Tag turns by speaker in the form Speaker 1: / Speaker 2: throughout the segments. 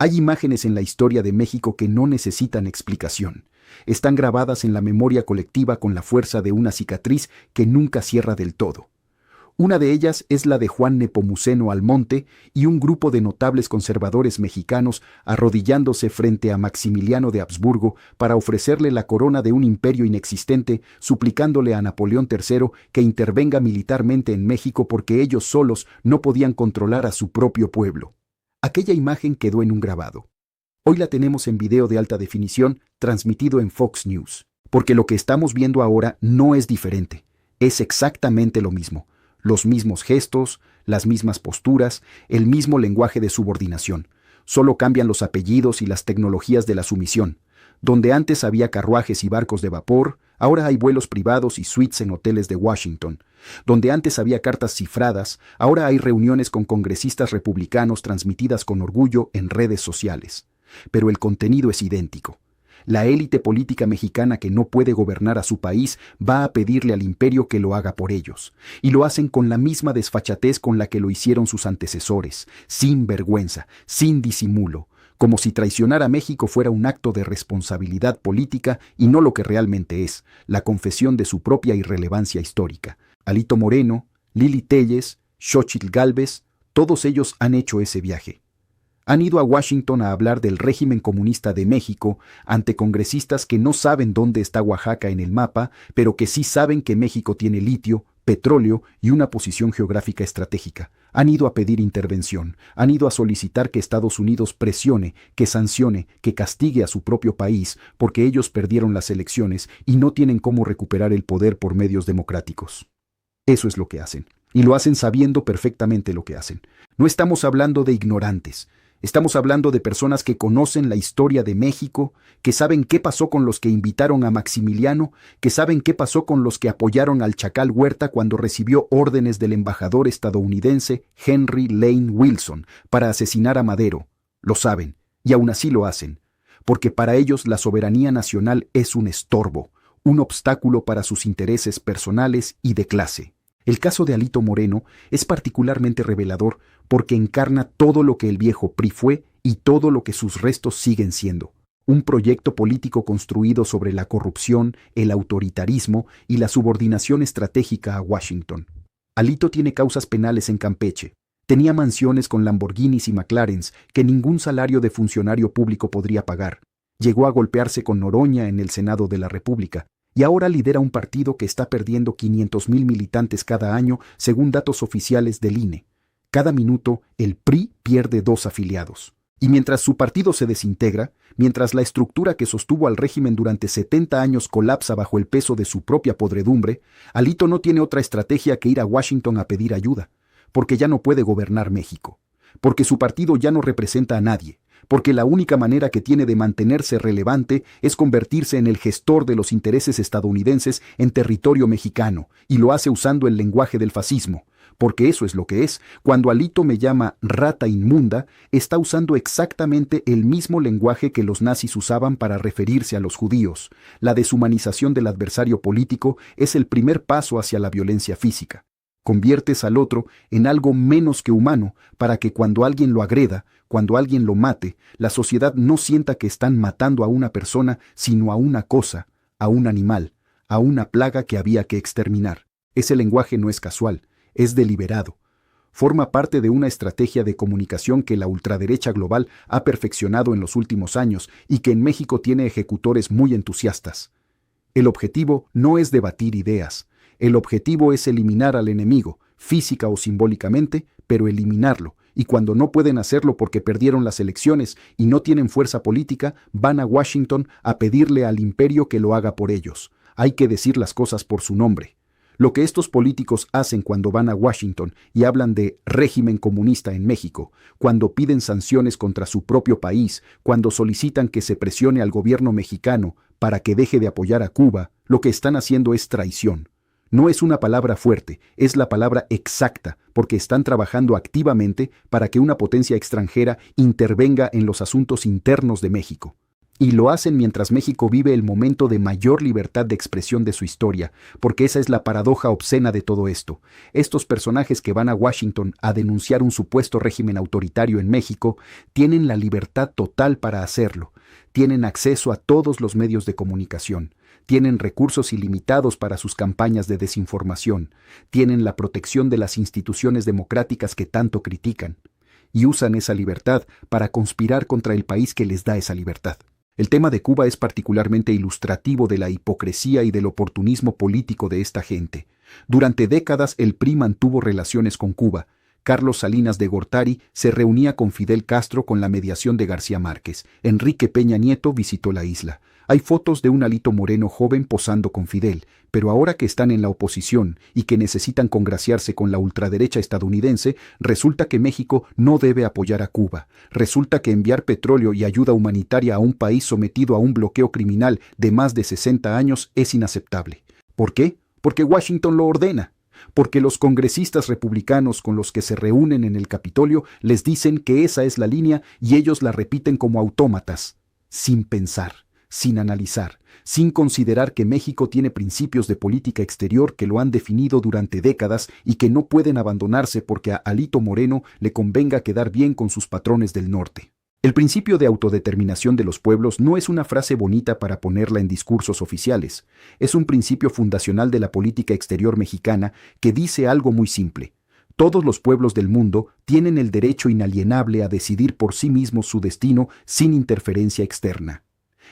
Speaker 1: Hay imágenes en la historia de México que no necesitan explicación. Están grabadas en la memoria colectiva con la fuerza de una cicatriz que nunca cierra del todo. Una de ellas es la de Juan Nepomuceno Almonte y un grupo de notables conservadores mexicanos arrodillándose frente a Maximiliano de Habsburgo para ofrecerle la corona de un imperio inexistente, suplicándole a Napoleón III que intervenga militarmente en México porque ellos solos no podían controlar a su propio pueblo. Aquella imagen quedó en un grabado. Hoy la tenemos en video de alta definición, transmitido en Fox News, porque lo que estamos viendo ahora no es diferente, es exactamente lo mismo. Los mismos gestos, las mismas posturas, el mismo lenguaje de subordinación. Solo cambian los apellidos y las tecnologías de la sumisión. Donde antes había carruajes y barcos de vapor, ahora hay vuelos privados y suites en hoteles de Washington. Donde antes había cartas cifradas, ahora hay reuniones con congresistas republicanos transmitidas con orgullo en redes sociales. Pero el contenido es idéntico. La élite política mexicana que no puede gobernar a su país va a pedirle al imperio que lo haga por ellos. Y lo hacen con la misma desfachatez con la que lo hicieron sus antecesores, sin vergüenza, sin disimulo, como si traicionar a México fuera un acto de responsabilidad política y no lo que realmente es, la confesión de su propia irrelevancia histórica. Alito Moreno, Lili Téllez, Xóchitl Gálvez, todos ellos han hecho ese viaje. Han ido a Washington a hablar del régimen comunista de México ante congresistas que no saben dónde está Oaxaca en el mapa, pero que sí saben que México tiene litio, petróleo y una posición geográfica estratégica. Han ido a pedir intervención, han ido a solicitar que Estados Unidos presione, que sancione, que castigue a su propio país porque ellos perdieron las elecciones y no tienen cómo recuperar el poder por medios democráticos. Eso es lo que hacen, y lo hacen sabiendo perfectamente lo que hacen. No estamos hablando de ignorantes. Estamos hablando de personas que conocen la historia de México, que saben qué pasó con los que invitaron a Maximiliano, que saben qué pasó con los que apoyaron al Chacal Huerta cuando recibió órdenes del embajador estadounidense Henry Lane Wilson para asesinar a Madero. Lo saben, y aún así lo hacen, porque para ellos la soberanía nacional es un estorbo, un obstáculo para sus intereses personales y de clase. El caso de Alito Moreno es particularmente revelador porque encarna todo lo que el viejo PRI fue y todo lo que sus restos siguen siendo. Un proyecto político construido sobre la corrupción, el autoritarismo y la subordinación estratégica a Washington. Alito tiene causas penales en Campeche. Tenía mansiones con Lamborghinis y McLarens que ningún salario de funcionario público podría pagar. Llegó a golpearse con Noroña en el Senado de la República. Y ahora lidera un partido que está perdiendo 500,000 militantes cada año, según datos oficiales del INE. Cada minuto, el PRI pierde 2 afiliados. Y mientras su partido se desintegra, mientras la estructura que sostuvo al régimen durante 70 años colapsa bajo el peso de su propia podredumbre, Alito no tiene otra estrategia que ir a Washington a pedir ayuda, porque ya no puede gobernar México, porque su partido ya no representa a nadie, porque la única manera que tiene de mantenerse relevante es convertirse en el gestor de los intereses estadounidenses en territorio mexicano, y lo hace usando el lenguaje del fascismo, porque eso es lo que es. Cuando Alito me llama rata inmunda, está usando exactamente el mismo lenguaje que los nazis usaban para referirse a los judíos. La deshumanización del adversario político es el primer paso hacia la violencia física. Conviertes al otro en algo menos que humano para que cuando alguien lo agreda, cuando alguien lo mate, la sociedad no sienta que están matando a una persona, sino a una cosa, a un animal, a una plaga que había que exterminar. Ese lenguaje no es casual, es deliberado. Forma parte de una estrategia de comunicación que la ultraderecha global ha perfeccionado en los últimos años y que en México tiene ejecutores muy entusiastas. El objetivo no es debatir ideas. El objetivo es eliminar al enemigo, física o simbólicamente, pero eliminarlo, y cuando no pueden hacerlo porque perdieron las elecciones y no tienen fuerza política, van a Washington a pedirle al imperio que lo haga por ellos. Hay que decir las cosas por su nombre. Lo que estos políticos hacen cuando van a Washington y hablan de régimen comunista en México, cuando piden sanciones contra su propio país, cuando solicitan que se presione al gobierno mexicano para que deje de apoyar a Cuba, lo que están haciendo es traición. No es una palabra fuerte, es la palabra exacta, porque están trabajando activamente para que una potencia extranjera intervenga en los asuntos internos de México. Y lo hacen mientras México vive el momento de mayor libertad de expresión de su historia, porque esa es la paradoja obscena de todo esto. Estos personajes que van a Washington a denunciar un supuesto régimen autoritario en México tienen la libertad total para hacerlo. Tienen acceso a todos los medios de comunicación. Tienen recursos ilimitados para sus campañas de desinformación. Tienen la protección de las instituciones democráticas que tanto critican. Y usan esa libertad para conspirar contra el país que les da esa libertad. El tema de Cuba es particularmente ilustrativo de la hipocresía y del oportunismo político de esta gente. Durante décadas el PRI mantuvo relaciones con Cuba. Carlos Salinas de Gortari se reunía con Fidel Castro con la mediación de García Márquez. Enrique Peña Nieto visitó la isla. Hay fotos de un Alito Moreno joven posando con Fidel, pero ahora que están en la oposición y que necesitan congraciarse con la ultraderecha estadounidense, resulta que México no debe apoyar a Cuba. Resulta que enviar petróleo y ayuda humanitaria a un país sometido a un bloqueo criminal de más de 60 años es inaceptable. ¿Por qué? Porque Washington lo ordena. Porque los congresistas republicanos con los que se reúnen en el Capitolio les dicen que esa es la línea y ellos la repiten como autómatas, sin pensar, sin analizar, sin considerar que México tiene principios de política exterior que lo han definido durante décadas y que no pueden abandonarse porque a Alito Moreno le convenga quedar bien con sus patrones del norte. El principio de autodeterminación de los pueblos no es una frase bonita para ponerla en discursos oficiales. Es un principio fundacional de la política exterior mexicana que dice algo muy simple. Todos los pueblos del mundo tienen el derecho inalienable a decidir por sí mismos su destino sin interferencia externa.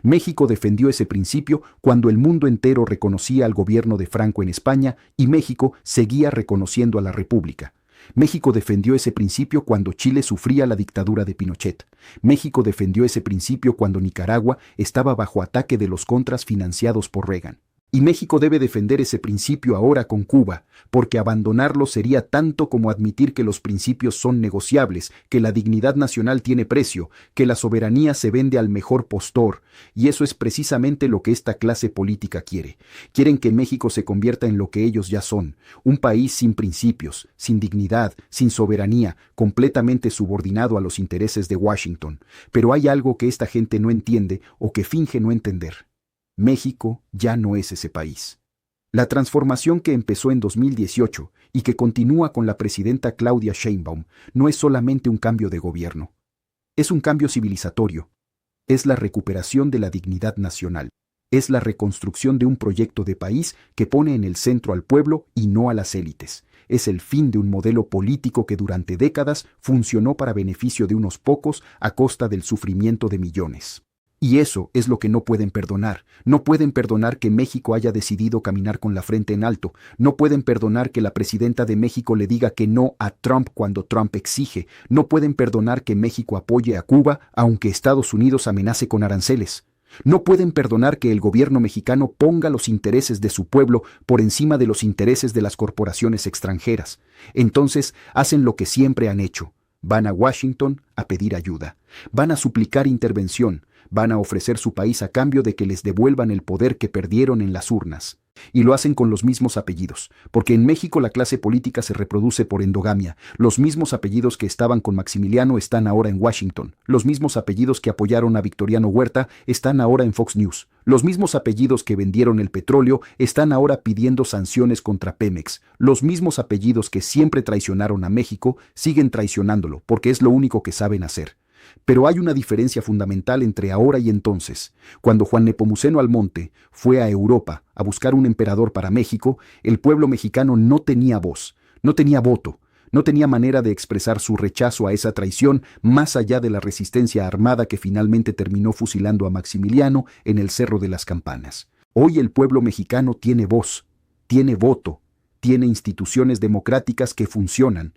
Speaker 1: México defendió ese principio cuando el mundo entero reconocía al gobierno de Franco en España y México seguía reconociendo a la República. México defendió ese principio cuando Chile sufría la dictadura de Pinochet. México defendió ese principio cuando Nicaragua estaba bajo ataque de los contras financiados por Reagan. Y México debe defender ese principio ahora con Cuba, porque abandonarlo sería tanto como admitir que los principios son negociables, que la dignidad nacional tiene precio, que la soberanía se vende al mejor postor, y eso es precisamente lo que esta clase política quiere. Quieren que México se convierta en lo que ellos ya son, un país sin principios, sin dignidad, sin soberanía, completamente subordinado a los intereses de Washington. Pero hay algo que esta gente no entiende o que finge no entender. México ya no es ese país. La transformación que empezó en 2018 y que continúa con la presidenta Claudia Sheinbaum no es solamente un cambio de gobierno. Es un cambio civilizatorio. Es la recuperación de la dignidad nacional. Es la reconstrucción de un proyecto de país que pone en el centro al pueblo y no a las élites. Es el fin de un modelo político que durante décadas funcionó para beneficio de unos pocos a costa del sufrimiento de millones. Y eso es lo que no pueden perdonar. No pueden perdonar que México haya decidido caminar con la frente en alto. No pueden perdonar que la presidenta de México le diga que no a Trump cuando Trump exige. No pueden perdonar que México apoye a Cuba aunque Estados Unidos amenace con aranceles. No pueden perdonar que el gobierno mexicano ponga los intereses de su pueblo por encima de los intereses de las corporaciones extranjeras. Entonces hacen lo que siempre han hecho. Van a Washington a pedir ayuda. Van a suplicar intervención. Van a ofrecer su país a cambio de que les devuelvan el poder que perdieron en las urnas. Y lo hacen con los mismos apellidos, porque en México la clase política se reproduce por endogamia. Los mismos apellidos que estaban con Maximiliano están ahora en Washington. Los mismos apellidos que apoyaron a Victoriano Huerta están ahora en Fox News. Los mismos apellidos que vendieron el petróleo están ahora pidiendo sanciones contra Pemex. Los mismos apellidos que siempre traicionaron a México siguen traicionándolo, porque es lo único que saben hacer. Pero hay una diferencia fundamental entre ahora y entonces. Cuando Juan Nepomuceno Almonte fue a Europa a buscar un emperador para México, el pueblo mexicano no tenía voz, no tenía voto, no tenía manera de expresar su rechazo a esa traición más allá de la resistencia armada que finalmente terminó fusilando a Maximiliano en el Cerro de las Campanas. Hoy el pueblo mexicano tiene voz, tiene voto, tiene instituciones democráticas que funcionan.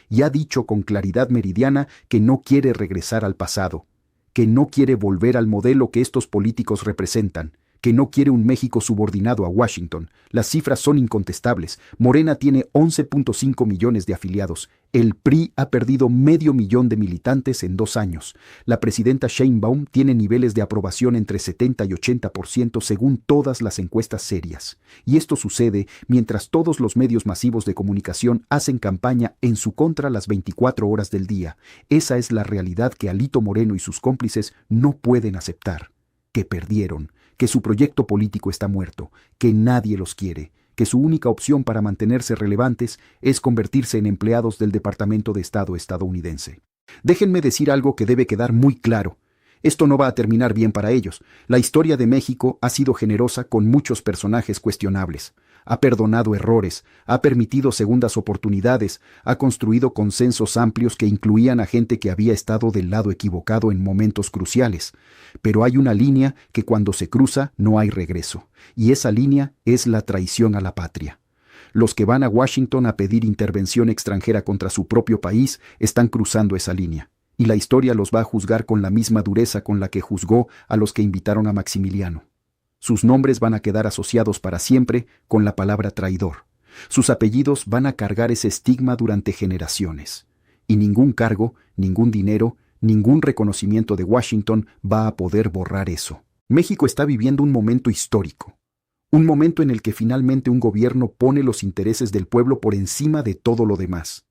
Speaker 1: Y ha dicho con claridad meridiana que no quiere regresar al pasado, que no quiere volver al modelo que estos políticos representan, que no quiere un México subordinado a Washington. Las cifras son incontestables. Morena tiene 11.5 millones de afiliados. El PRI ha perdido 500.000 de militantes en 2 años. La presidenta Sheinbaum tiene niveles de aprobación entre 70 y 80% según todas las encuestas serias. Y esto sucede mientras todos los medios masivos de comunicación hacen campaña en su contra las 24 horas del día. Esa es la realidad que Alito Moreno y sus cómplices no pueden aceptar. que perdieron, que su proyecto político está muerto, que nadie los quiere, que su única opción para mantenerse relevantes es convertirse en empleados del Departamento de Estado estadounidense. Déjenme decir algo que debe quedar muy claro. Esto no va a terminar bien para ellos. La historia de México ha sido generosa con muchos personajes cuestionables. Ha perdonado errores, ha permitido segundas oportunidades, ha construido consensos amplios que incluían a gente que había estado del lado equivocado en momentos cruciales. Pero hay una línea que cuando se cruza no hay regreso, y esa línea es la traición a la patria. Los que van a Washington a pedir intervención extranjera contra su propio país están cruzando esa línea, y la historia los va a juzgar con la misma dureza con la que juzgó a los que invitaron a Maximiliano. Sus nombres van a quedar asociados para siempre con la palabra traidor. Sus apellidos van a cargar ese estigma durante generaciones. Y ningún cargo, ningún dinero, ningún reconocimiento de Washington va a poder borrar eso. México está viviendo un momento histórico. Un momento en el que finalmente un gobierno pone los intereses del pueblo por encima de todo lo demás.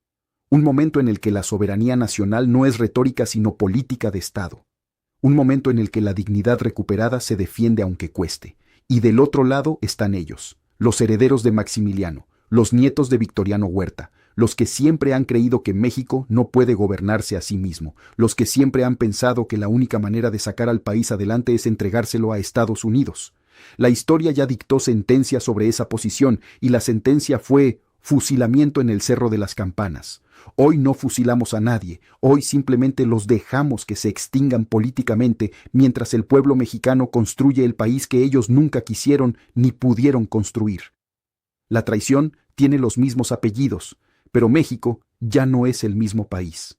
Speaker 1: Un momento en el que la soberanía nacional no es retórica sino política de Estado. Un momento en el que la dignidad recuperada se defiende aunque cueste. Y del otro lado están ellos, los herederos de Maximiliano, los nietos de Victoriano Huerta, los que siempre han creído que México no puede gobernarse a sí mismo, los que siempre han pensado que la única manera de sacar al país adelante es entregárselo a Estados Unidos. La historia ya dictó sentencia sobre esa posición y la sentencia fue fusilamiento en el Cerro de las Campanas. Hoy no fusilamos a nadie, hoy simplemente los dejamos que se extingan políticamente mientras el pueblo mexicano construye el país que ellos nunca quisieron ni pudieron construir. La traición tiene los mismos apellidos, pero México ya no es el mismo país.